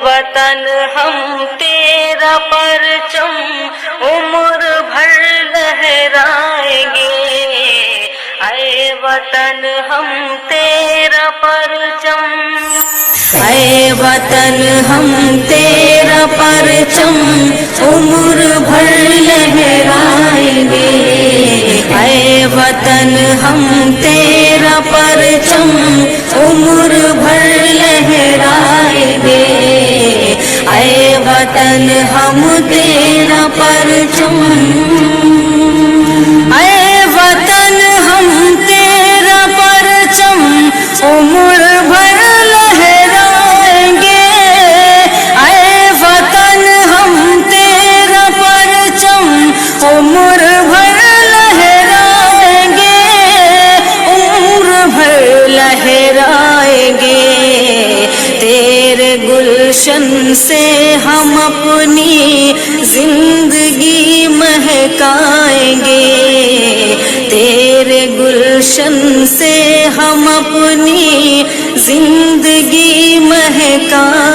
وطن ہم تیرا پرچم عمر بھر لہرائیں گے، اے وطن ہم تیرا پرچم، اے وطن ہم تیرا پرچم عمر بھر لہرائیں گے، اے وطن ہم تیرا پرچم عمر بھر لہرائیں گے، اے وطن ہم تیرا پرچم، اے وطن ہم تیرا پرچم عمر بھر لہرائیں گے، اے وطن ہم تیرا پرچم عمر بھر لہرائیں گے، عمر بھر لہرائیں گے، تیرے گلشن سے ہم اپنی زندگی مہکائیں گے، تیرے گلشن سے ہم اپنی زندگی مہکائیں